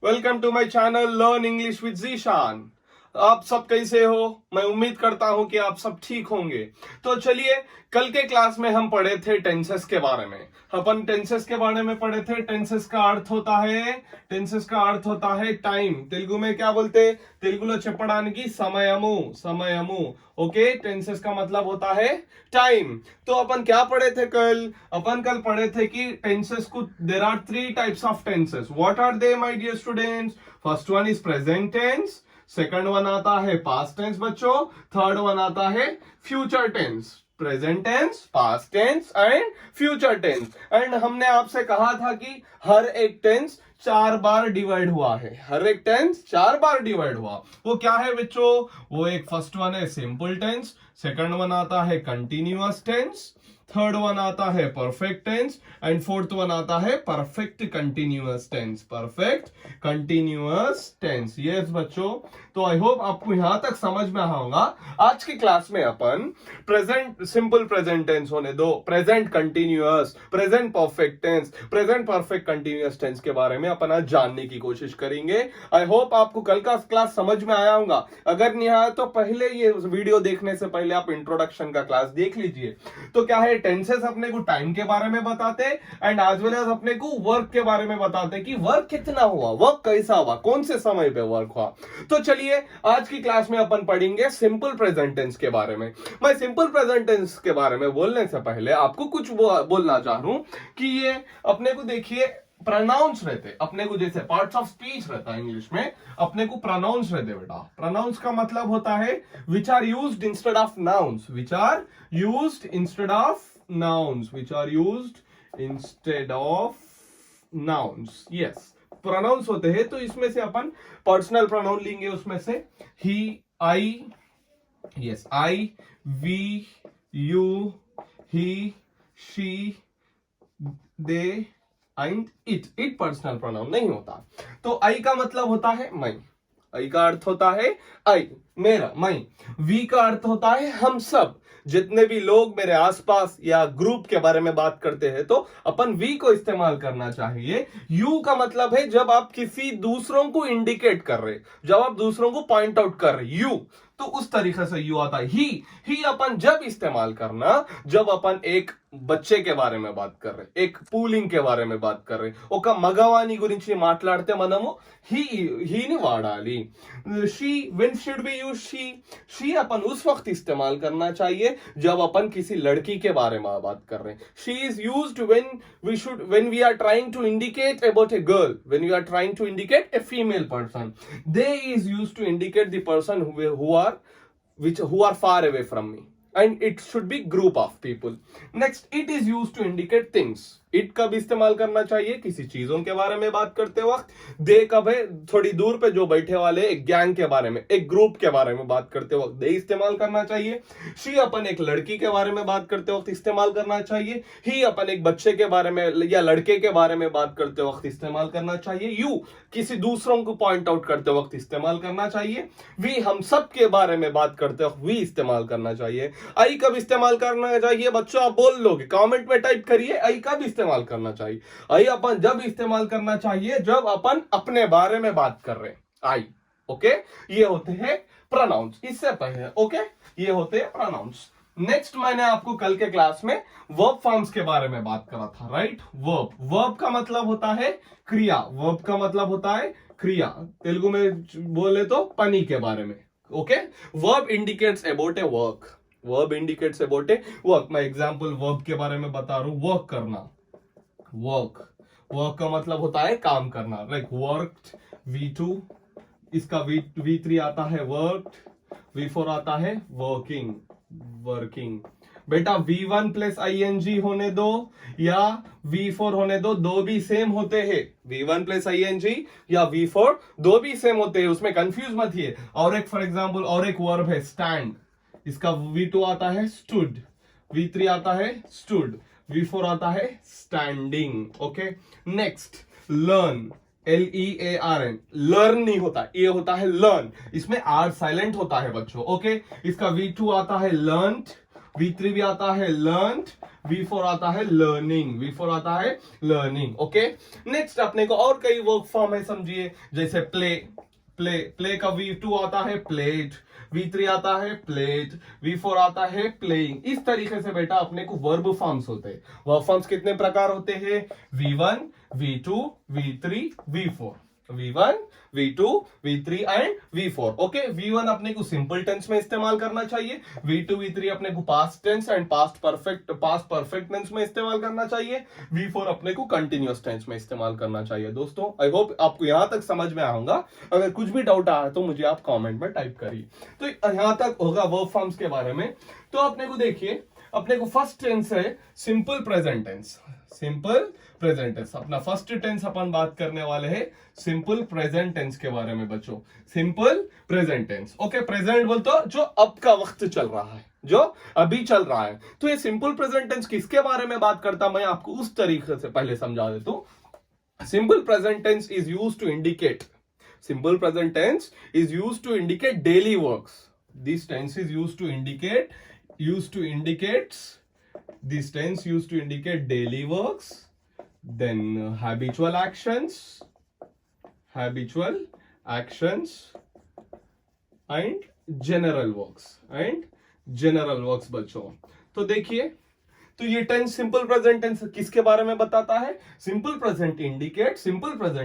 Welcome to my channel learn English with Zeeshan. आप सब कैसे हो? मैं उम्मीद करता हूं कि आप सब ठीक होंगे। तो चलिए, कल के क्लास में हम पढ़े थे टेंसेस के बारे में। अपन टेंसेस के बारे में पढ़े थे। टेंसेस का अर्थ होता है टाइम। तेलुगु में क्या बोलते? तेलुगुलो చెప్పడానికి సమయము సమయము। ओके, टेंसेस का मतलब होता है टाइम। तो अपन क्या पढ़े थे कल? अपन कल पढ़े थे कि टेंसेस को there are 3 types of tenses. What are they my dear students? First one is present tense, second one आता है पास्ट टेंस बच्चों, थर्ड वन आता है future tense. Present tense, past tense and future tense. And हमने आपसे कहा था कि हर एक टेंस 4 बार डिवाइड हुआ है। हर एक टेंस 4 बार डिवाइड हुआ। वो क्या है बच्चों? वो एक फर्स्ट वन है सिंपल टेंस, सेकंड वन आता है कंटिन्यूअस टेंस, थर्ड वन आता है perfect tense and fourth one आता है perfect continuous tense. Perfect continuous tense. Yes बच्चों, तो आई होप आपको यहां तक समझ में आया होगा। आज की क्लास में अपन प्रेजेंट सिंपल प्रेजेंट टेंस होने दो, present continuous, present perfect tense, present perfect continuous tense के बारे में अपन आज जानने की कोशिश करेंगे। आई होप आपको कल का क्लास समझ में आया होगा। अगर नहीं आया तो पहले ये वीडियो देखने से पहले आप इंट्रोडक्शन का क्लास देख लीजिए। तो क्या है, टेंसेस अपने को टाइम के बारे में बताते एंड एज वेल एज अपने को वर्क के बारे में बताते कि वर्क कितना हुआ, वर्क कैसा हुआ, कौन से समय पे वर्क हुआ। तो चलिए, आज की क्लास में अपन पढ़ेंगे सिंपल प्रेजेंट टेंस के बारे में। मैं सिंपल प्रेजेंट टेंस के बारे में बोलने से पहले आपको कुछ बोलना चाह रहा हूं कि ये अपने को देखिए प्रोनाउंस रहते, अपने को जैसे पार्ट्स ऑफ स्पीच रहता है इंग्लिश में, अपने को प्रोनाउंस रहते बेटा। प्रोनाउंस का मतलब होता है which are used instead of nouns, which are used instead of nouns, which are used instead of nouns. Yes, pronouns होते हैं। तो इसमें से अपन पर्सनल प्रोनाउन लेंगे, उसमें से he, I, yes, I, we, you, he, she, they and it personal pronoun नहीं होता। तो I का मतलब होता है मैं, I का अर्थ होता है I, मेरा, मैं। We का अर्थ होता है हम सब, जितने भी लोग मेरे आसपास या ग्रुप के बारे में बात करते हैं तो अपन वी को इस्तेमाल करना चाहिए। यू का मतलब है जब आप किसी दूसरों को इंडिकेट कर रहे, जब आप दूसरों को पॉइंट आउट कर रहे, यू, तो उस तरीके से यू आता है। ही अपन जब इस्तेमाल करना जब अपन एक बच्चे के बारे में बात कर रहे, एक पूलिंग के बारे में बात कर रहे, ఒక మగవాని గురించి మాట్లాడితే మనము హీని వాడాలి। She, when should we use she अपन उस वक्त इस्तेमाल करना चाहिए जब अपन किसी लड़की के बारे में बात कर रहे हैं। She is used when we are trying to indicate about a girl, when we are trying to indicate a female person. They is used to indicate the person who are far away from me, and it should be group of people. Next, it is used to indicate things. It कब इस्तेमाल करना चाहिए? किसी चीजों के बारे में बात करते वक्त। दे कब है? थोड़ी दूर पे जो बैठे वाले एक गैंग के बारे में, एक ग्रुप के बारे में बात करते वक्त दे इस्तेमाल करना चाहिए। शी अपन एक लड़की के बारे में बात करते वक्त इस्तेमाल करना चाहिए। ही अपन एक बच्चे के बारे में या लड़के के बारे में बात करते वक्त इस्तेमाल करना चाहिए। यू किसी दूसरों को पॉइंट आउट करते वक्त इस्तेमाल करना चाहिए। वी हम सब के बारे में बात करते वक्त वी इस्तेमाल करना चाहिए। आई कब इस्तेमाल करना चाहिए बच्चों? आप बोल लोगे, कॉमेंट में टाइप करिए आई कब इस्तेमाल करना चाहिए। आई अपन जब इस्तेमाल करना चाहिए जब अपन अपने बारे में बात कर रहे हैं, आई। ओके, ये होते हैं प्रोनाउंस। इससे पहले ओके, ये होते हैं प्रोनाउंस। नेक्स्ट, मैंने आपको कल के क्लास में वर्ब फॉर्म्स के बारे में बात करा था, राइट। वर्ब का मतलब होता है क्रिया। वर्ब का मतलब होता है क्रिया। तेलुगु में बोले तो पनी के बारे में। Okay, verb indicates about A work, verb indicates about A work. मैं एग्जांपल वर्ब के बारे में बता रहा हूं। वर्क करना, वर्क का मतलब होता है काम करना, लाइक वर्कड, V2, इसका V3 आता है वर्कड, V4 आता है वर्किंग। बेटा V1 प्लस ING होने दो या V4 होने दो भी सेम होते हैं। V1 प्लस ING या V4 दो भी सेम होते हैं, उसमें कंफ्यूज मत हिए। और एक फॉर एग्जांपल और एक वर्ब है स्टैंड, इसका V2 आता है स्टूड, V3 आता है स्टूड, V4 आता है standing. Okay, next learn, LEARN, learn नहीं होता, ये होता है लर्न, इसमें आर साइलेंट होता है बच्चों। ओके, इसका V2 आता है लर्न्ड, V3 भी आता है learned, V4 आता है learning, V4 आता है learning. ओके, नेक्स्ट अपने को और कई वर्क फॉर्म है समझिए, जैसे प्ले का V2 आता है played, V3 आता है played, V4 आता है playing. इस तरीके से बेटा अपने को वर्ब फॉर्म्स होते हैं. वर्ब फॉर्म्स कितने प्रकार होते हैं? V1, V2, V3, V4. V1, V2, V3 and V4. Okay, V1 अपने को सिंपल टेंस में इस्तेमाल करना चाहिए, V2, V3 अपने को past tense and past perfect tense में इस्तेमाल करना चाहिए, V4 अपने को कंटिन्यूअस टेंस में इस्तेमाल करना चाहिए. दोस्तों आई होप आपको यहां तक समझ में आऊंगा. अगर कुछ भी डाउट आया तो मुझे आप कमेंट में टाइप करिए. तो यहां तक होगा वर्ब फॉर्म्स के बारे में. तो अपने को देखिए, अपने को फर्स्ट टेंस है simple present tense. Simple present tense अपना फर्स्ट टेंस अपन बात करने वाले हैं सिंपल प्रेजेंट टेंस के बारे में बच्चों. Simple present tense. Okay, present बोलते हो जो अब का वक्त चल रहा है, जो अभी चल रहा है. तो ये सिंपल प्रेजेंट टेंस किसके बारे में बात करता, मैं आपको उस तरीके से पहले समझा देता हूं. Simple present tense is used to indicate, simple present tense is used to indicate daily works. This tense is used to indicate this tense used to indicate daily works, then habitual actions and general works बच्चों. तो देखिए, तो ये tense simple present tense किसके बारे में बताता है? Simple present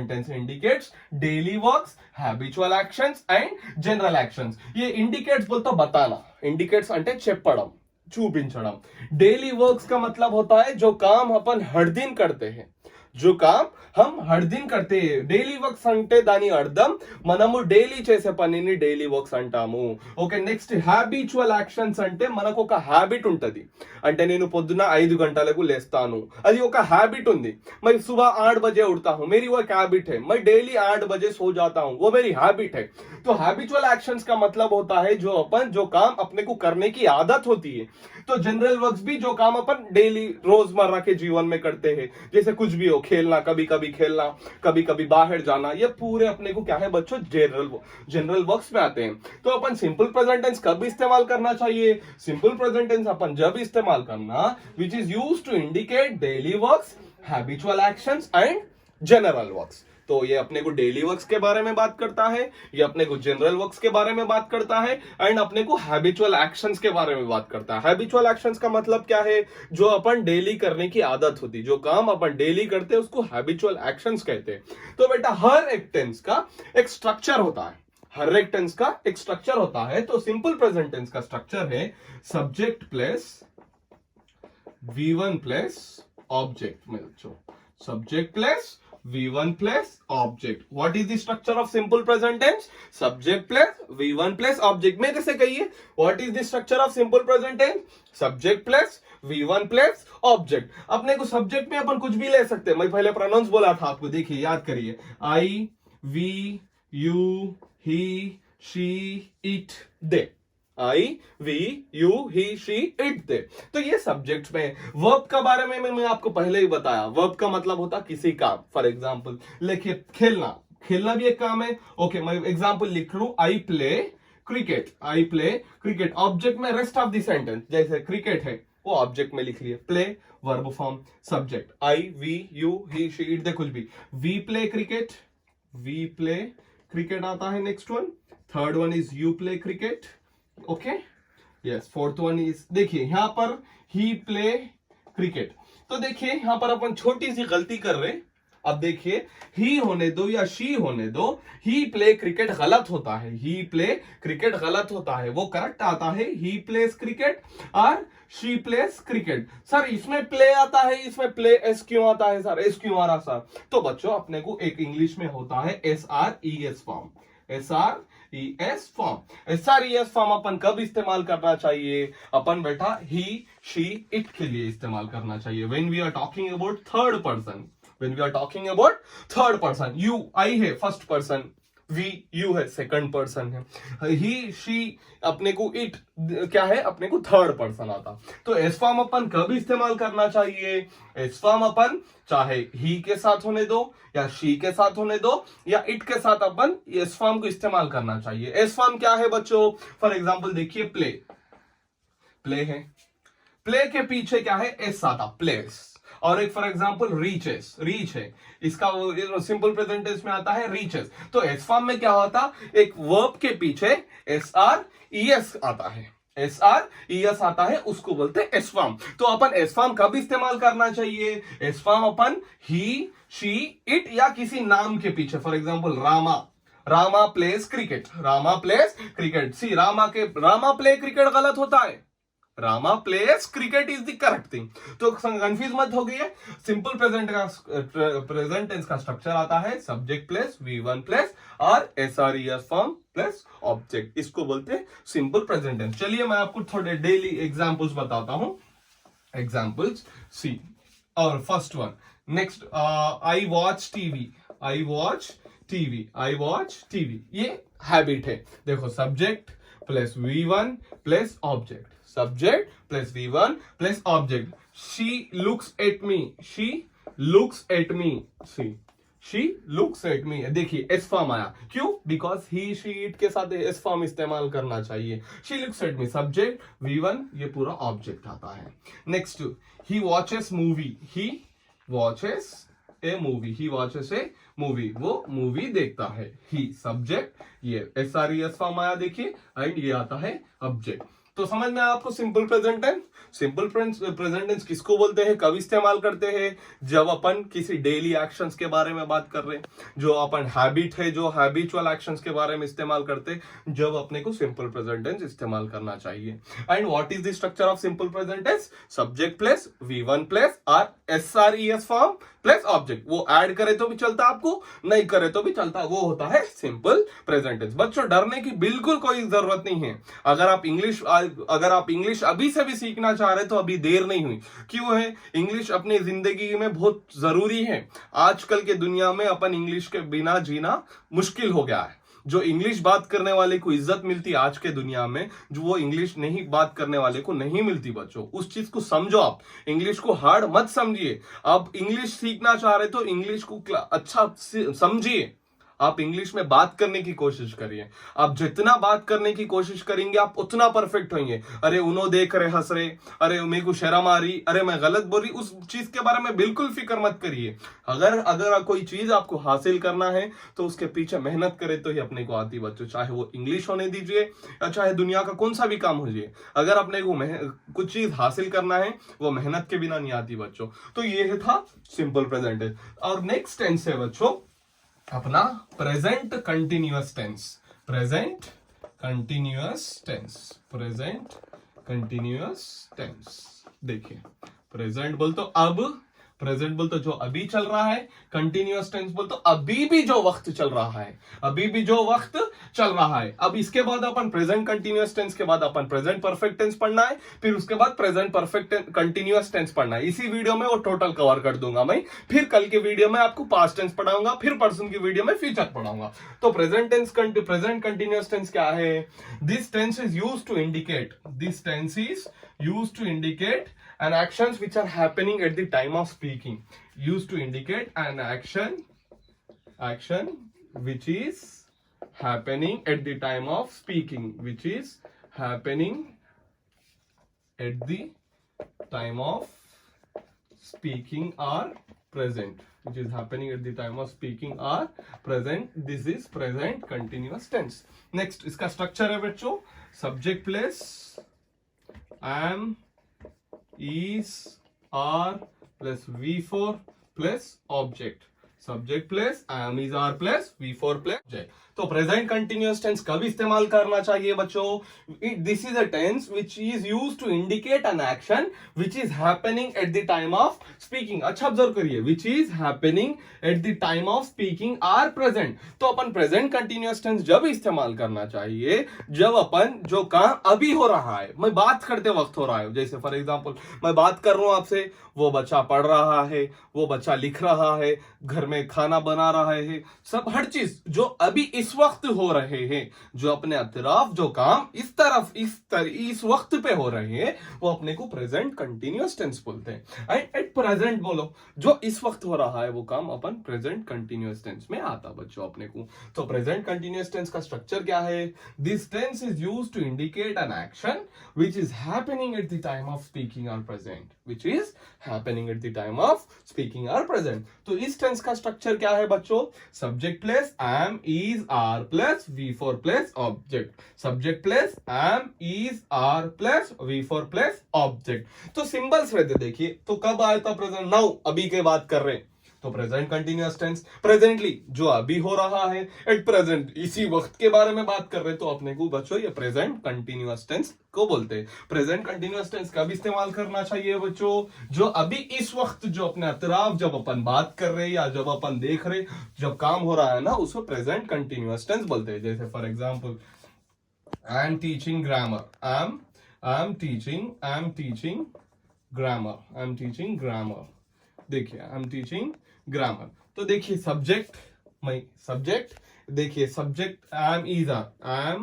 tense indicates daily works, habitual actions and general actions. ये इंडिकेट्स बोलते बताना, इंडिकेट्स అంటే చెప్పడం, చూపించడం. डेली वर्क्स का मतलब होता है जो काम अपन हर दिन करते हैं, जो काम हम हर दिन करते हैं. డైలీ వర్క్స్ అంటే దాని అర్థం మనము డైలీ చేసే పనిని డైలీ వర్క్స్ అంటాము. ఓకే, నెక్స్ట్ హ్యాబిచువల్ యాక్షన్స్ అంటే మనకు ఒక హ్యాబిట్ ఉంటది. అంటే నేను పొద్దున 5 గంటలకు లేస్తాను, అది ఒక హ్యాబిట్ ఉంది. मैं सुबह 8 बजे उठता हूं, मेरी वो एक हैबिट है. मैं डेली 8 बजे सो जाता हूं, वो मेरी हैबिट है. तो हैबिचुअल एक्शंस का मतलब होता है जो काम अपने को करने की आदत होती है. तो जनरल वर्क्स भी जो काम अपन डेली रोजमर्रा के जीवन में करते हैं, जैसे कुछ भी हो, खेलना, कभी कभी खेलना, कभी कभी बाहर जाना, ये पूरे अपने को क्या है बच्चों जनरल वर्क्स में आते हैं. तो अपन सिंपल प्रेजेंट टेंस कब इस्तेमाल करना चाहिए? सिंपल प्रेजेंट टेंस अपन जब इस्तेमाल करना which is used to indicate daily works, habitual actions and general works. तो ये अपने को डेली वर्क्स के बारे में बात करता है, ये अपने को जनरल वर्क्स के बारे में बात करता है एंड अपने को हैबिचुअल एक्शंस के बारे में बात करता है. हैबिचुअल एक्शंस का मतलब क्या है? जो अपन डेली करने की आदत होती, जो काम अपन डेली करते हैं उसको हैबिचुअल एक्शंस कहते हैं. तो बेटा हर एक टेंस का एक स्ट्रक्चर होता है, हर एक टेंस का एक स्ट्रक्चर होता है. तो सिंपल प्रेजेंट टेंस का स्ट्रक्चर है subject plus V1 plus object में बच्चों, subject plus V1 plus object. What is the structure of simple present tense? Subject plus V1 plus object. मेरे से कहिए, what is the structure of simple present tense? Subject plus V1 plus object. अपने को subject में अपन कुछ भी ले सकते हैं. मैं पहले प्रोनाउंस बोला था आपको, देखिए याद करिए, I, we, you, he, she, it, they. I, we, you, he, she, it, they. तो ये सब्जेक्ट में. वर्ब का बारे में मैं आपको पहले ही बताया. वर्ब का मतलब होता किसी काम. फॉर एग्जाम्पल लिखिए, खेलना भी एक काम है. ओके, मैं एग्जाम्पल लिख लूं, आई प्ले क्रिकेट. ऑब्जेक्ट में रेस्ट ऑफ द सेंटेंस, जैसे क्रिकेट है वो ऑब्जेक्ट में लिख लिए. Play verb form, subject I, we, you, he, she, it, they, कुछ भी. वी प्ले क्रिकेट आता है. Next one, third one is you play cricket. Okay, yes. Fourth one is, देखिए यहां पर ही प्ले क्रिकेट. तो देखिए यहां पर अपन छोटी सी गलती कर रहे. अब देखिए, ही होने दो या शी होने दो, ही प्ले क्रिकेट गलत होता है, ही प्ले क्रिकेट गलत होता है. वो करेक्ट आता है ही प्लेस क्रिकेट और शी प्लेस क्रिकेट. सर इसमें प्ले आता है, इसमें प्ले एस क्यों आता है सर, एस क्यों आ रहा सर? तो बच्चों अपने को एक इंग्लिश में होता है SRES फॉर्म. SRES फॉर्म अपन कब इस्तेमाल करना चाहिए? अपन बेटा ही, शी, इट के लिए इस्तेमाल करना चाहिए. When we are talking about third person. You I है फर्स्ट पर्सन, वी यू है सेकंड पर्सन है, ही शी अपने को इट क्या है, अपने को थर्ड पर्सन आता. तो एस फॉर्म अपन कब इस्तेमाल करना चाहिए? एस फॉर्म अपन चाहे ही के साथ होने दो या शी के साथ होने दो या इट के साथ अपन एस फॉर्म को इस्तेमाल करना चाहिए. एस फॉर्म क्या है बच्चों? फॉर एग्जाम्पल देखिए, प्ले है, प्ले के पीछे क्या है, एस आता, प्लेस। और एक फॉर एग्जांपल रीचेस, रीच है, इसका सिंपल प्रेजेंट टेंस में आता है रीचेस। तो एस फॉर्म में क्या होता, एक वर्ब के पीछे एस आर ई एस आता है, एस आर ई एस आता है, उसको बोलते हैं एस फॉर्म। तो अपन एस फॉर्म कब इस्तेमाल करना चाहिए, एस फॉर्म अपन ही, शी, इट या किसी नाम के पीछे, for example Rama, Rama plays cricket, Rama plays cricket. See Rama play cricket गलत होता है, Rama plays cricket is the correct thing. तो कंफ्यूज मत हो गई है। सिंपल प्रेजेंट टेंस का स्ट्रक्चर आता है सब्जेक्ट प्लस V1 प्लस और SRES फॉर्म प्लस ऑब्जेक्ट, इसको बोलते हैं सिंपल प्रेजेंट टेंस। चलिए मैं आपको थोड़े डेली एग्जांपल्स बताता हूं। एग्जांपल्स सी, और first one, next, I watch TV, I watch TV, I watch TV, ये हैबिट है। देखो subject plus V1 plus object, subject plus V1 plus object. She looks at me, she looks at me, she looks at me. देखिए S form आया, क्यों, because he, she, it के साथ S form इस्तेमाल करना चाहिए। She looks at me, subject V1, ये पूरा ऑब्जेक्ट आता है। नेक्स्ट, ही वॉचेस मूवी, ही वॉचेस ए मूवी, ही वॉचेस ए मूवी, वो मूवी देखता है। ही सब्जेक्ट, ये SRES फॉर्म आया देखिए, एंड ये आता है ऑब्जेक्ट। तो समझ में आपको simple present tense. Simple present tense किसको बोलते हैं, कब इस्तेमाल करते हैं, जब अपन किसी डेली एक्शंस के बारे में बात कर रहे हैं, जो अपन हैबिट है, जो हैबिचुअल एक्शंस के बारे में इस्तेमाल करते हैं, जब अपने को सिंपल प्रेजेंट टेंस इस्तेमाल करना चाहिए। And what is the structure of simple present tense, subject plus V1 plus और SRES फॉर्म प्लस ऑब्जेक्ट। वो ऐड करे तो भी चलता, आपको नहीं करे तो भी चलता, वो होता है सिंपल प्रेजेंट टेंस। बच्चों डरने की बिल्कुल कोई जरूरत नहीं है। अगर आप इंग्लिश अभी से भी सीखना चाह रहे तो अभी देर नहीं हुई। क्यों है, इंग्लिश अपनी जिंदगी में बहुत जरूरी है। आजकल के दुनिया में अपन इंग्लिश के बिना जीना मुश्किल हो गया है। जो इंग्लिश बात करने वाले को इज्जत मिलती है आज के दुनिया में, जो वो इंग्लिश नहीं बात करने वाले को नहीं मिलती। बच्चों उस चीज को समझो, आप इंग्लिश को हार्ड मत समझिए। आप इंग्लिश सीखना चाह रहे तो इंग्लिश को अच्छा समझिए, आप इंग्लिश में बात करने की कोशिश करिए। आप जितना बात करने की कोशिश करेंगे आप उतना परफेक्ट होंगे। अरे उन्हों देख रहे, हंस रहे, अरे मेरे को शर्म आ रही, अरे मैं गलत बोल रही, उस चीज के बारे में बिल्कुल फिक्र मत करिए। अगर कोई चीज आपको हासिल करना है तो उसके पीछे मेहनत करे तो ही अपने को आती बच्चों, चाहे वो इंग्लिश होने दीजिए या चाहे दुनिया का कौन सा भी काम हो जाए। अगर अपने को कुछ चीज हासिल करना है वो मेहनत के बिना नहीं आती बच्चों। तो ये था सिंपल प्रेजेंट टेंस। और नेक्स्ट टेंस है बच्चों अपना present continuous tense, present continuous tense, present continuous tense. देखिए प्रेजेंट बोल तो अब, प्रेजेंट बोल तो जो अभी चल रहा है, कंटिन्यूअस टेंस बोल तो अभी भी जो वक्त चल रहा है, अभी भी जो वक्त चल रहा है। अब इसके बाद अपन प्रेजेंट कंटिन्यूअस टेंस के बाद अपन प्रेजेंट परफेक्ट टेंस पढ़ना है, फिर उसके बाद प्रेजेंट परफेक्ट कंटिन्यूअस टेंस पढ़ना है। इसी वीडियो में वो टोटल कवर कर दूंगा मैं। फिर कल के वीडियो में आपको पास्ट टेंस पढ़ाऊंगा, फिर परसों की वीडियो में फ्यूचर पढ़ाऊंगा। तो present tense, present continuous tense क्या है, this tense is used to indicate, this tense is used to indicate and actions which are happening at the time of speaking, used to indicate an action which is happening at the time of speaking, which is happening at the time of speaking or present, which is happening at the time of speaking or present. This is present continuous tense. Next इसका structure है बच्चों, subject plus am, is, are plus V4 plus object, subject plus am, is, are plus V4 plus object। तो present continuous tense कब इस्तेमाल करना चाहिए बच्चों, this is a tense which is used to indicate an action which is happening at the time of speaking. अच्छा observe करिए, which is happening at the time of speaking or present. तो अपन present continuous tense जब इस्तेमाल करना चाहिए जब अपन जो काम अभी हो रहा है, मैं बात करते वक्त हो रहा है। जैसे फॉर एग्जाम्पल मैं बात कर रहा हूं आपसे, वो बच्चा पढ़ रहा है, वो बच्चा लिख रहा है, घर में में खाना बना रहे हैं, सब हर चीज जो अभी इस वक्त हो रहे हैं, जो अपने अतराफ जो काम इस तरफ इस वक्त पे हो रहे हैं, वो अपने को प्रेजेंट कंटिन्यूअस टेंस बोलते हैं। एंड एट प्रेजेंट बोलो, जो इस वक्त हो रहा है वो काम अपन प्रेजेंट कंटिन्यूअस टेंस में आता बच्चों अपने को। तो प्रेजेंट कंटिन्यूअस टेंस का स्ट्रक्चर क्या है? This tense is used to indicate an action which is happening at the time of speaking और present, which is happening at the time of speaking और प्रेजेंट। तो इस टेंस का structure क्या है बच्चों? Subject plus am is are plus V4 plus object, subject plus am is are plus V4 plus object. तो symbols रहते देखिए, तो कब आया था प्रेजेंट? नाउ, अभी के बात कर रहे हैं, तो प्रेजेंट कंटिन्यूअस टेंस प्रेजेंटली जो अभी हो रहा है, एट प्रेजेंट इसी वक्त के बारे में बात कर रहे हैं, तो अपने को बच्चों ये प्रेजेंट कंटिन्यूअस टेंस को बोलते हैं। प्रेजेंट कंटिन्यूअस टेंस कब इस्तेमाल करना चाहिए बच्चों? जो अभी इस वक्त जो अपने अतराफ जब अपन बात कर रहे हैं या जब अपन देख रहे, जब काम हो रहा है ना, उसको प्रेजेंट कंटिन्यूअस टेंस बोलते हैं। जैसे for example, I am teaching grammar, I am teaching grammar. देखिए, आई एम टीचिंग ग्रामर, तो देखिए सब्जेक्ट देखिए subject M is are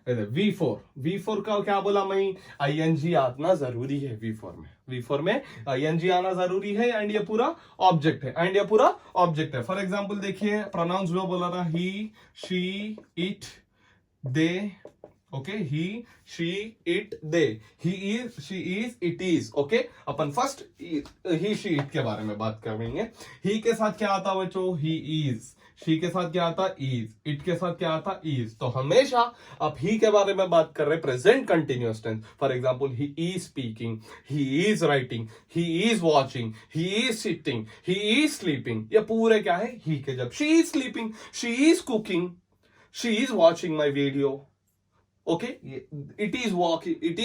V4 का क्या बोला मैं? ING आना जरूरी है V4 में ING आना जरूरी है, एंड ये पूरा ऑब्जेक्ट है, फॉर एग्जाम्पल देखिए प्रोनाउंस जो बोला ना, he, she, it, they, okay, he, she, it, they, he is, she is, it is, okay. अपन फर्स्ट ही, शी, इट के बारे में बात करेंगे। ही के साथ क्या आता बच्चों? ही इज। शी के साथ क्या आता? इज। इट के साथ क्या आता? इज। तो हमेशा आप ही के बारे में बात कर रहे हैं present continuous tense. For example, he is speaking, he is writing, he is watching, he is sitting, he is sleeping, ये पूरे क्या है? ही के। जब she is sleeping, she is cooking, she is watching my video, okay, it is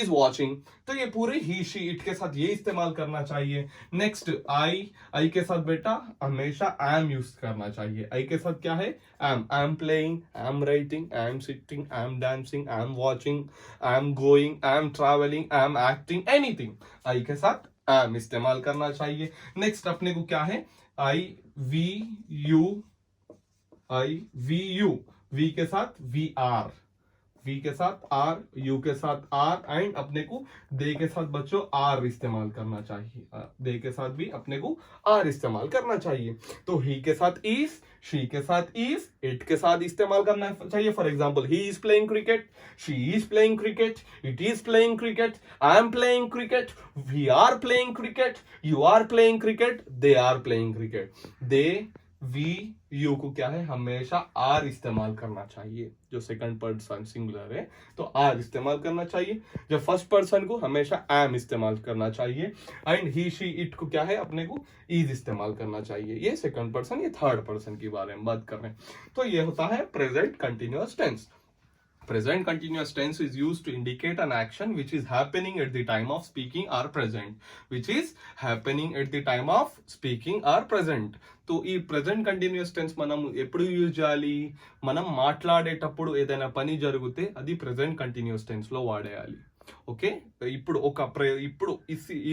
watching, तो ये पूरे ही, शी, इट के साथ ये इस्तेमाल करना चाहिए। नेक्स्ट, आई के साथ बेटा हमेशा एम यूज करना चाहिए। आई के साथ क्या है? Am am playing, am writing, am sitting, am dancing, am watching, am going, am travelling, am acting, anything, I के साथ एम इस्तेमाल करना चाहिए। नेक्स्ट अपने को क्या है? आई वी यू, वी के साथ वी आर, वी के साथ आर, यू के साथ आर, एंड अपने को दे के साथ बच्चों आर इस्तेमाल करना चाहिए। दे के साथ भी अपने को आर इस्तेमाल करना चाहिए। तो ही के साथ इज, शी के साथ इज, इट के साथ इस्तेमाल करना चाहिए। For example, he is playing cricket, she is playing cricket, it is playing cricket, I am playing cricket, we are playing cricket, you are playing cricket, they are playing cricket. They, we, you को क्या है? हमेशा are इस्तेमाल करना चाहिए। जो second person singular है तो आर इस्तेमाल करना चाहिए। जब फर्स्ट पर्सन को हमेशा एम इस्तेमाल करना चाहिए, एंड ही, शी, इट को क्या है? अपने को इज इस्तेमाल करना चाहिए। ये सेकंड पर्सन, ये थर्ड पर्सन के बारे में बात कर रहे हैं। तो ये होता है present continuous tense. Present continuous tense is used to indicate an action which is happening at the time of speaking or present. Which is happening at the time of speaking or present. तो ఈ present continuous tense మనం ఎప్పుడు use చేయాలి? మనం మాట్లాడేటప్పుడు ఏదైనా పని జరిగితే అది ప్రెజెంట్ కంటిన్యూస్ టెన్స్ లో వాడేయాలి. ఓకే, ఇప్పుడు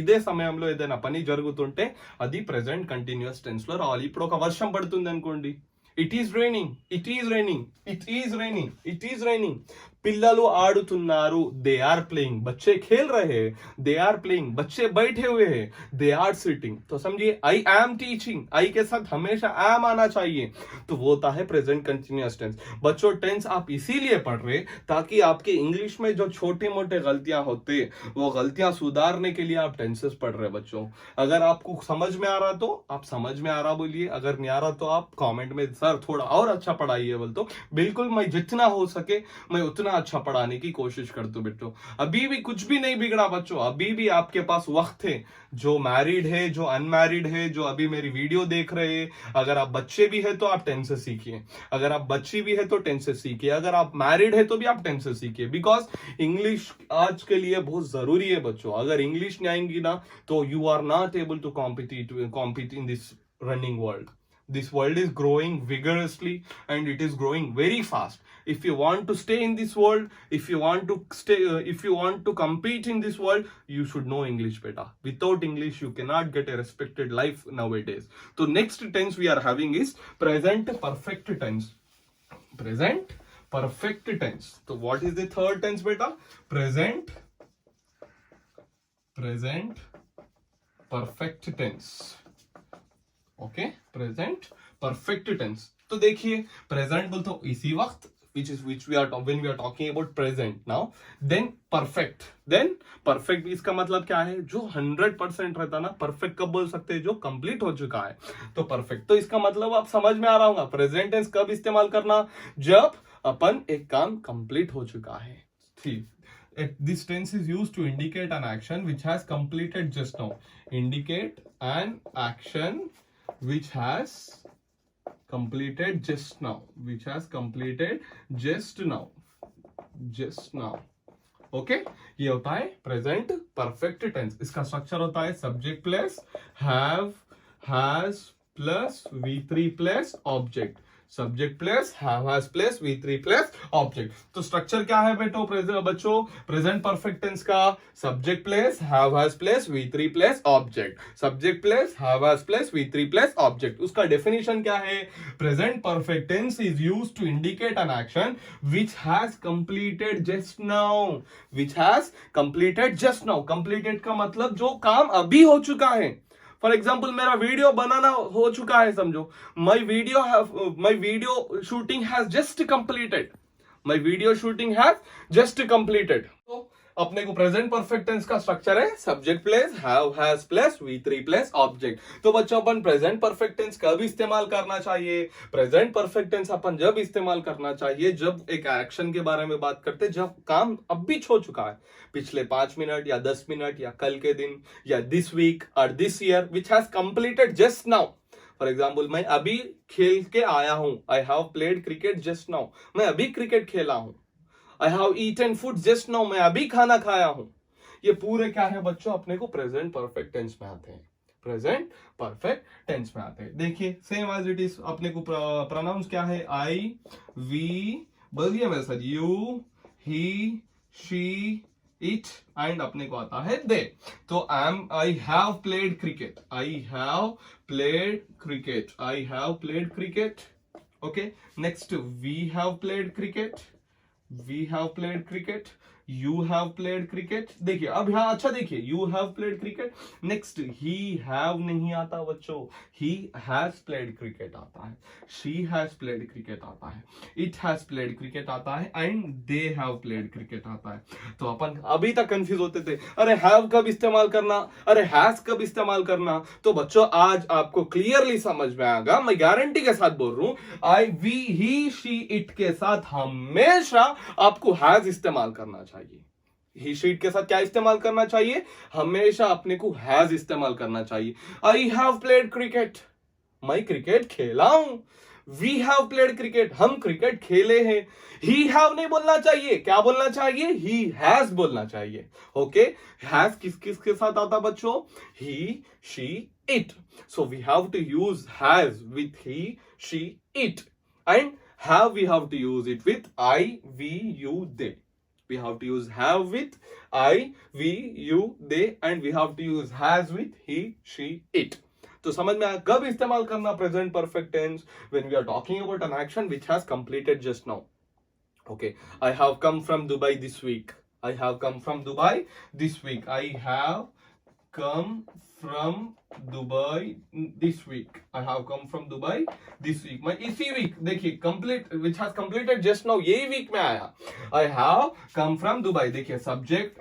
ఇదే సమయంలో ఏదైనా పని జరుగుతుంటే అది ప్రెజెంట్ కంటిన్యూస్ టెన్స్ లో రావాలి. ఇప్పుడు ఒక వర్షం పడుతుంది అనుకోండి, it is raining, it is raining, it is raining, it is raining. పిల్లలు ఆడుతున్నారు, దే ఆర్ ప్లేइंग, बच्चे खेल रहे हैं, दे आर प्लेइंग, बच्चे बैठे हुए हैं, दे आर सिटिंग. तो समझिए, आई एम टीचिंग, आई के साथ हमेशा एम आना चाहिए, तो वो होता है प्रेजेंट कंटिन्यूअस टेंस. बच्चों, टेंस आप इसीलिए पढ़ रहे ताकि आपके इंग्लिश में जो छोटे मोटे गलतियां होते वो गलतियां सुधारने के लिए आप टेंसेस पढ़ रहे बच्चों. अगर आपको समझ में आ रहा तो आप समझ में आ रहा बोलिए, अगर नहीं आ रहा तो आप कॉमेंट में सर थोड़ा और अच्छा पढ़ाइए बोल. तो बिल्कुल मैं जितना हो सके मैं उतना अच्छा पढ़ाने की कोशिश करता हूं बेटो. अभी भी कुछ भी नहीं बिगड़ा बच्चों, अभी भी आपके पास वक्त है. जो मैरिड है, जो अनमैरिड है, जो अभी मेरी वीडियो देख रहे हैं, अगर आप बच्चे भी है तो आप टेंसेस सीखिए, अगर आप बच्ची भी है तो टेंसेस सीखिए, अगर आप मैरिड है तो भी आप टेंसेस सीखिए. बिकॉज इंग्लिश आज के लिए बहुत जरूरी है बच्चों. अगर इंग्लिश नहीं आएंगी ना तो you are not able to compete in this running world. This world is growing vigorously and it is growing very fast. If you want to stay in this world, if you want to compete in this world, you should know English, beta. Without English, you cannot get a respected life nowadays. So next tense we are having is present perfect tense. Present perfect tense. So what is the third tense, beta? Present perfect tense. Okay, present perfect tense. तो देखिए present बोलते हो इसी वक्त, which we are when we are talking about present now. then perfect इसका मतलब क्या है? जो 100% रहता ना, परफेक्ट कब बोल सकते हैं? जो कंप्लीट हो चुका है, तो परफेक्ट. तो इसका मतलब आप समझ में आ रहा होगा प्रेजेंट टेंस कब इस्तेमाल करना? जब अपन एक काम कंप्लीट हो चुका है. ठीक. This tense is used to indicate an action which has completed just now. Indicate an action which has completed just now. Which has completed just now. Just now. Okay, ये होता है प्रेजेंट परफेक्ट टेंस. इसका structure होता है subject plus have, has plus V3 plus object. Subject plus have, has plus V3 plus object. तो structure क्या है बच्चों? प्रेजेंट परफेक्ट टेंस का subject plus have, has plus V3 plus object. Subject plus have, has plus V3 plus object. उसका definition क्या है? Present perfect tense is used to indicate an action which has completed just now. Which has completed just now. Completed का मतलब जो काम अभी हो चुका है. फॉर एग्जाम्पल मेरा वीडियो बनाना हो चुका है, समझो. My video shooting has just completed. My video shooting has just completed. तो अपने को प्रेजेंट परफेक्ट टेंस का स्ट्रक्चर है subject plus have, has plus V3 plus object. तो बच्चों अपन प्रेजेंट परफेक्ट टेंस कब इस्तेमाल करना चाहिए? प्रेजेंट परफेक्ट टेंस अपन जब इस्तेमाल करना चाहिए जब एक एक्शन के बारे में बात करते हैं, जब काम अभी हो चुका है, पिछले 5 मिनट या 10 मिनट या कल के दिन या दिस वीक और this year, which has completed just now. For example मैं अभी खेल के आया हूं. I have played cricket just now. मैं अभी क्रिकेट खेला हूं. I have eaten food just now. मैं अभी खाना खाया हूं. ये पूरे क्या है बच्चों? अपने को प्रेजेंट परफेक्ट टेंस में आते हैं. प्रेजेंट परफेक्ट टेंस में आते हैं. देखिए सेम एज इट इज. अपने को प्रोनाउंस क्या है? आई, वी, बोलिए मेरे साथ, you, he, she, it and अपने को आता है दे. तो I have played cricket. I have played cricket. I have played cricket. Okay, next we have played cricket. We have played cricket. You have played cricket. देखिए अब यहाँ अच्छा देखिए, you have played cricket. Next he have नहीं आता बच्चों, he has played cricket आता है. She has played cricket आता है. It has played cricket आता है and they have played cricket आता है. तो अपन अभी तक कंफ्यूज होते थे, अरे have कब इस्तेमाल करना, अरे has कब इस्तेमाल करना. तो बच्चों आज आपको क्लियरली समझ में आएगा. मैं गारंटी के साथ बोल रहा हूं, I, we, he, she, it के साथ हमेशा आपको has इस्तेमाल करना चाहिए. ही शीट के साथ क्या इस्तेमाल करना चाहिए? हमेशा अपने को हैज इस्तेमाल करना चाहिए. I have played cricket. मैं क्रिकेट खेला हूं. We have played cricket. हम क्रिकेट खेले हैं. ही हैव नहीं बोलना चाहिए. क्या बोलना चाहिए? ही हैज बोलना चाहिए. ओके, हैज किस किस के साथ आता बच्चों? He, she, it. So we have to use has with he, she, it and have we have to use it with I, we, you, they. We have to use have with I, we, you, they and we have to use has with he, she, it. तो समझ में आया कब इस्तेमाल करना present perfect tense? when we are talking about an action which has completed just now. Okay, I have come from Dubai this week. I have come from Dubai this week. I have come from Dubai this week. I have come from Dubai this week. मैं इसी week देखिए complete which has completed just now यही week में आया. I have come from Dubai. देखिए subject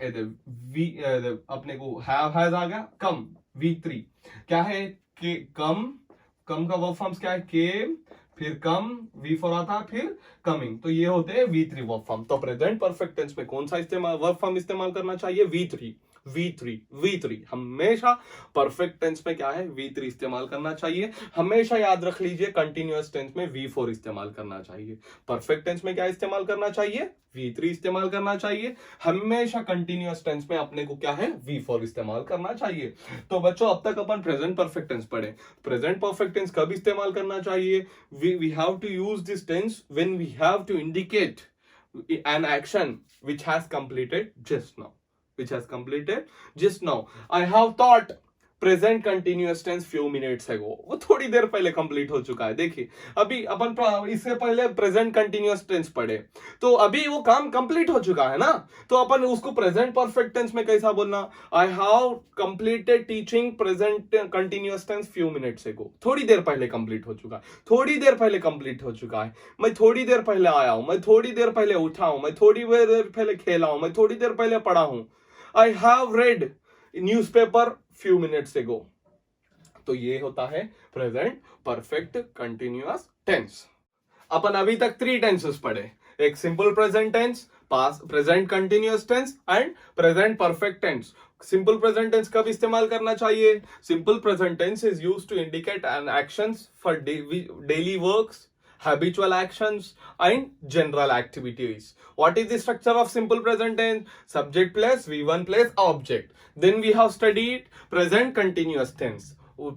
अपने को have has आ गया. come V3 क्या है? कि come का वर्ब फॉर्म्स क्या है? came, फिर come V4 आता, फिर coming. तो ये होते हैं V3 वर्ब फॉर्म. तो प्रेजेंट परफेक्ट टेंस में कौन सा वर्ब फॉर्म इस्तेमाल करना चाहिए? V3. V3 हमेशा परफेक्ट टेंस में क्या है, V3 इस्तेमाल करना चाहिए। हमेशा याद रख लीजिए कंटिन्यूअस टेंस में V4 इस्तेमाल करना चाहिए। परफेक्ट टेंस में क्या इस्तेमाल करना चाहिए, V3 इस्तेमाल करना चाहिए। हमेशा कंटिन्यूअस टेंस में अपने को क्या है, V4 इस्तेमाल करना चाहिए। तो बच्चों अब तक अपन प्रेजेंट परफेक्ट टेंस पढ़े। प्रेजेंट परफेक्ट टेंस कब इस्तेमाल करना चाहिए, we have to use this tense when we have to indicate an action which has completed just now. I have taught present continuous tense few minutes ago, वो थोड़ी देर पहले complete हो चुका है। देखिए अभी अपन इससे पहले प्रेजेंट कंटिन्यूअस टेंस पढ़े, तो अभी वो काम कंप्लीट हो चुका है ना, तो अपन उसको प्रेजेंट परफेक्ट टेंस में कैसा बोलना, I have completed teaching present continuous tense few minutes ago, थोड़ी देर पहले कंप्लीट हो चुका है, थोड़ी देर पहले कंप्लीट हो चुका है। मैं थोड़ी देर पहले आया हूं, मैं थोड़ी देर पहले उठा हूं, मैं थोड़ी देर पहले खेला हूं, मैं थोड़ी देर पहले पढ़ा हूं। I have read newspaper few minutes ago। तो ये होता है प्रेजेंट परफेक्ट कंटिन्यूअस टेंस। अपन अभी तक 3 टेंसेस पढ़े, एक simple present tense, past present continuous tense and present perfect tense. Simple present tense कब इस्तेमाल करना चाहिए, simple present tense is used to indicate an actions for daily works, habitual actions and general activities. What is the structure of simple present tense? Subject plus V1 plus object. Then we have studied present continuous tense.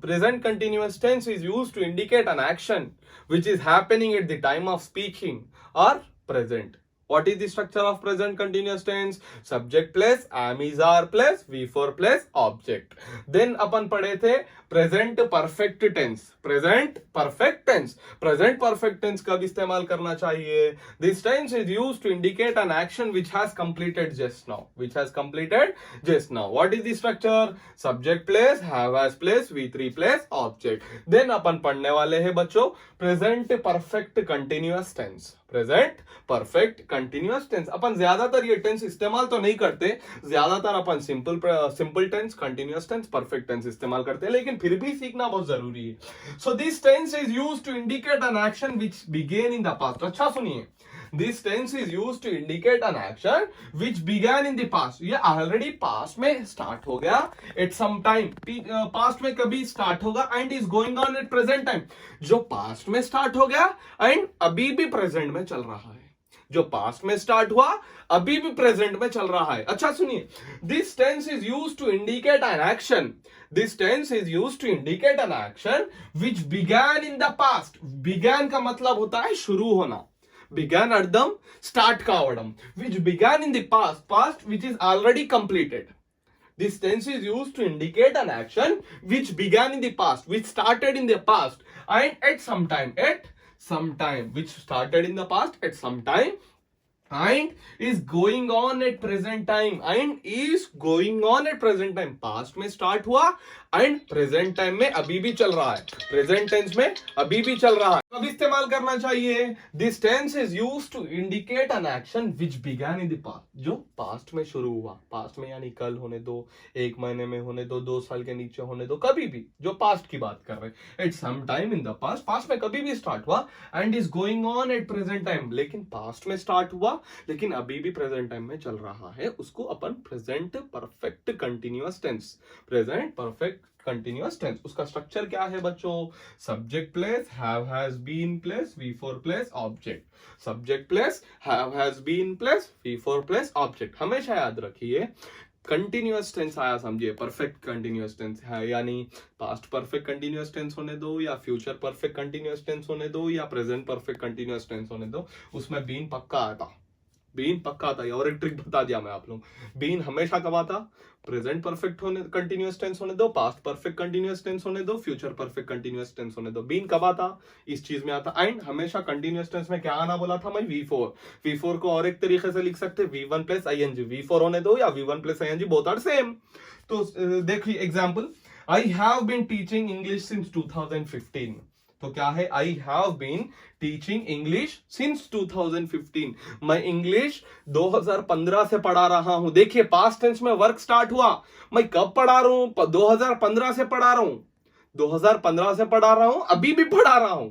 Present continuous tense is used to indicate an action which is happening at the time of speaking or present. What is the structure of present continuous tense? Subject plus am is are plus V4 plus object. Then अपन पढ़े थे present perfect tense. Present perfect tense, present perfect tense कब इस्तेमाल करना चाहिए, this tense is used to indicate an action which has completed just now, which has completed just now. What is the structure, subject plus have has plus V3 plus object. Then अपन पढ़ने वाले हैं बच्चों present perfect continuous tense. Present perfect continuous tense अपन ज्यादातर ये tense इस्तेमाल तो नहीं करते, ज्यादातर अपन simple tense, continuous tense, perfect tense इस्तेमाल करते हैं, लेकिन फिर भी सीखना बहुत जरूरी है। So this tense is used to indicate an action which begin in the past. अच्छा सुनिए, this tense is used to indicate an action which begin in the past. ये ऑलरेडी पास्ट में स्टार्ट हो गया एट सम टाइम, पास्ट में कभी start होगा and is going on at present time. जो पास्ट में स्टार्ट हो गया एंड अभी भी प्रेजेंट में चल रहा है, जो पास्ट में स्टार्ट हुआ अभी भी प्रेजेंट में चल रहा है। अच्छा सुनिए, this tense is used to indicate an action, this tense is used to indicate an action which began in the past. Began का मतलब होता है शुरू होना, began अर्थम स्टार्ट का अवडम, which began in the past which is already completed. This tense is used to indicate an action which began in the past, which started in the past and at some time, which started in the past at some time and is going on at present time, past में start हुआ and present time में अभी भी चल रहा है, present tense में अभी भी चल रहा है। कब इस्तेमाल करना चाहिए, this tense is used to indicate an action which began in the past, जो पास्ट में शुरू हुआ, पास्ट में यानी कल होने दो, 1 महीने में होने दो, 2 साल के नीचे होने दो, कभी भी, जो पास्ट की बात कर रहे हैं, at some time in the past, past में कभी भी स्टार्ट हुआ and is going on at present time, लेकिन पास्ट में स्टार्ट हुआ लेकिन अभी भी प्रेजेंट टाइम में चल रहा है, उसको अपन present perfect continuous tense, present perfect continuous tense. उसका स्ट्रक्चर क्या है बच्चों, subject plus have has been plus V4 plus object, subject plus have has been plus V4 plus object. हमेशा याद रखिए कंटिन्यूअस टेंस आया समझिए परफेक्ट कंटिन्यूअस टेंस है, यानी पास्ट परफेक्ट कंटिन्यूअस टेंस होने दो या फ्यूचर परफेक्ट कंटिन्यूअस टेंस होने दो या प्रेजेंट परफेक्ट कंटिन्यूअस टेंस होने दो, उसमें बीन पक्का आता, बीन पक्का आता। और एक ट्रिक बता दिया मैं आप लोग, बीन हमेशा कब आता, प्रेजेंट परफेक्ट होने कंटिन्यूअस टेंस होने दो, पास्ट परफेक्ट कंटिन्यूअस टेंस होने दो, फ्यूचर परफेक्ट कंटिन्यूअस टेंस होने दो, बीन कब आता, इस चीज में आता। एंड हमेशा कंटिन्यूअस टेंस में क्या आना बोला था मैं, V4 को और एक तरीके से लिख सकते V1 प्लस ING, V4 होने दो या V1 plus ING, both are same. तो देखिए example, I have been teaching English since 2015, तो क्या है, I have been teaching English since 2015, मैं इंग्लिश 2015 से पढ़ा रहा हूं। देखिए पास्ट टेंस में वर्क स्टार्ट हुआ, मैं कब पढ़ा रहा हूं, 2015 से पढ़ा रहा हूं, 2015 से पढ़ा रहा हूं, अभी भी पढ़ा रहा हूं,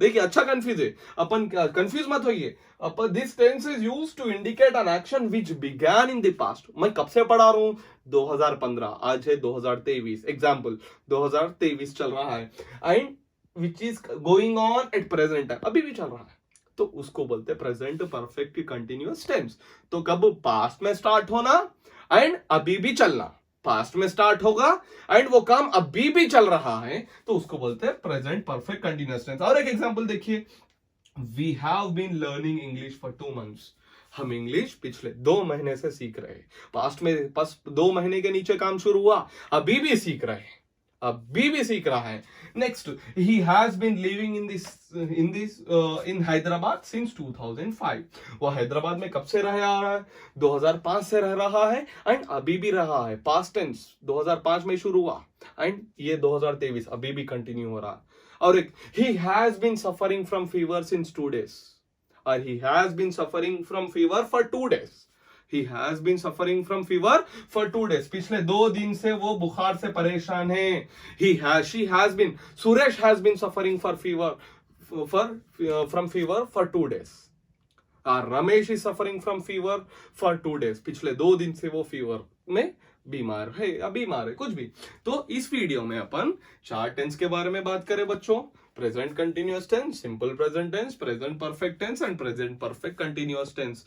देखिए अच्छा कंफ्यूज है अपन, कंफ्यूज मत होइए अपन। This tense is used to indicate an action which began in the past. मैं कब से पढ़ा रहा हूं? 2015, आज है 2023, एग्जांपल 2023 चल रहा है, and which is going on at present time, अभी भी चल रहा है, तो उसको बोलते हैं प्रेजेंट परफेक्ट कंटिन्यूअस टेंस। तो कब? पास्ट में स्टार्ट होना एंड अभी भी चलना, पास्ट में स्टार्ट होगा एंड वो काम अभी भी चल रहा है, तो उसको बोलते हैं प्रेजेंट परफेक्ट कंटिन्यूअस टेंस। और एक एग्जांपल देखिए, we have been learning English for 2 months। हम इंग्लिश पिछले 2 महीने से सीख रहे हैं। पास्ट में बस 2 महीने के नीचे काम शुरू हुआ, अभी भी सीख रहे हैं, अभी भी सीख रहा है। Next, he has been living in Hyderabad since 2005। वो हैदराबाद में कब से रह रहा है? 2005 से रह रहा है एंड अभी भी रहा है। पास्ट टेंस 2005 में शुरू हुआ एंड ये 2023 अभी भी कंटिन्यू हो रहा है। और एक, he has been suffering from fever since 2 days, और he has been suffering from fever for 2 days। He has been suffering from fever for 2 days। पिछले 2 दिन से वो बुखार से परेशान है। She has been, Suresh has been suffering from fever for 2 days। Ramesh is suffering from fever for 2 days। पिछले 2 दिन से वो फीवर में बीमार है या बीमार है, कुछ भी। तो इस वीडियो में अपन 4 टेंस के बारे में बात करें बच्चों। Present continuous tense, simple present tense, present perfect tense and present perfect continuous tense.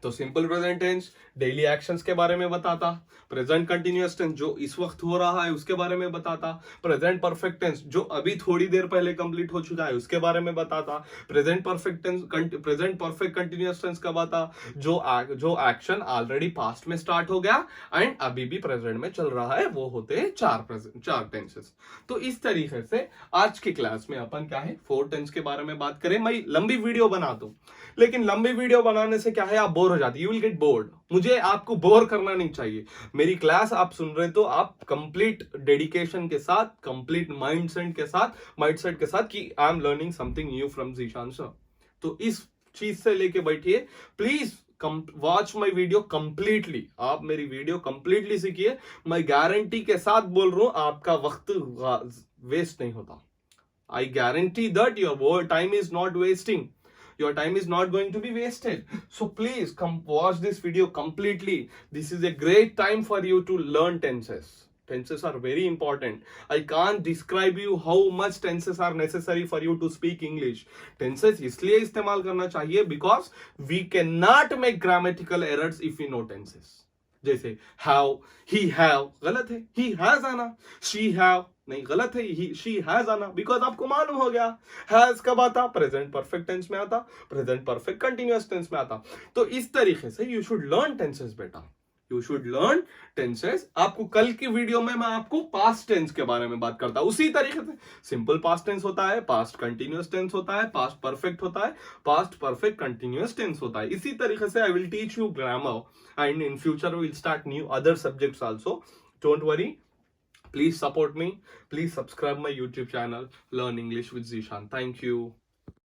तो simple present tense daily actions के बारे में बताता, प्रेजेंट कंटिन्यूअस टेंस जो इस वक्त हो रहा है उसके बारे में बताता, प्रेजेंट परफेक्ट टेंस जो अभी थोड़ी देर पहले कंप्लीट हो चुका है उसके बारे में बताता, present perfect tense, present perfect continuous tense का बता जो एक्शन ऑलरेडी पास्ट में स्टार्ट हो गया एंड अभी भी प्रेजेंट में चल रहा है, वो होते हैं 4 टेंसेस। तो इस तरीके से आज की क्लास में अपन क्या है 4 टेंस के बारे में बात करें। मैं लंबी वीडियो बना दूं, लेकिन लंबी वीडियो बनाने से क्या है आप बोर हो जाते, यू विल गेट बोर्ड। मुझे आपको बोर करना नहीं चाहिए। मेरी क्लास आप सुन रहे तो आप कंप्लीट डेडिकेशन के साथ, कंप्लीट माइंडसेट के साथ कि I am learning something new from Zeeshan sir. तो इस चीज से लेके बैठिए please, watch my video completely. आप मेरी वीडियो कंप्लीटली सीखिए, मैं गारंटी के साथ बोल रहा हूं आपका वक्त वेस्ट नहीं होता। I guarantee that your time is not wasting, your time is not going to be wasted। So please come watch this video completely। This is a great time for you to learn tenses। Tenses are very important। I can't describe you how much tenses are necessary for you to speak English। Tenses इसलिए इस्तेमाल करना चाहिए because we cannot make grammatical errors if we know tenses। जैसे have, he have गलत है, he has आना, she have नहीं गलत है, she has आना, बिकॉज आपको मालूम हो गया। has कब आता? प्रेजेंट परफेक्ट टेंस में आता, प्रेजेंट परफेक्ट कंटिन्यूअस टेंस में आता। तो इस तरीके से यू शुड लर्न टेंसेस बेटा, यू शुड लर्न टेंसेस। आपको कल की वीडियो में मैं आपको पास्ट टेंस के बारे में बात करता हूं। उसी तरीके से सिंपल पास्ट टेंस होता है, पास्ट कंटिन्यूअस टेंस होता है, पास्ट परफेक्ट होता है, पास्ट परफेक्ट कंटिन्यूअस टेंस होता है। इसी तरीके से I will teach you grammar and in future we will start new other subjects also. Don't worry, please support me, please subscribe my YouTube channel Learn English with Zishan। Thank you।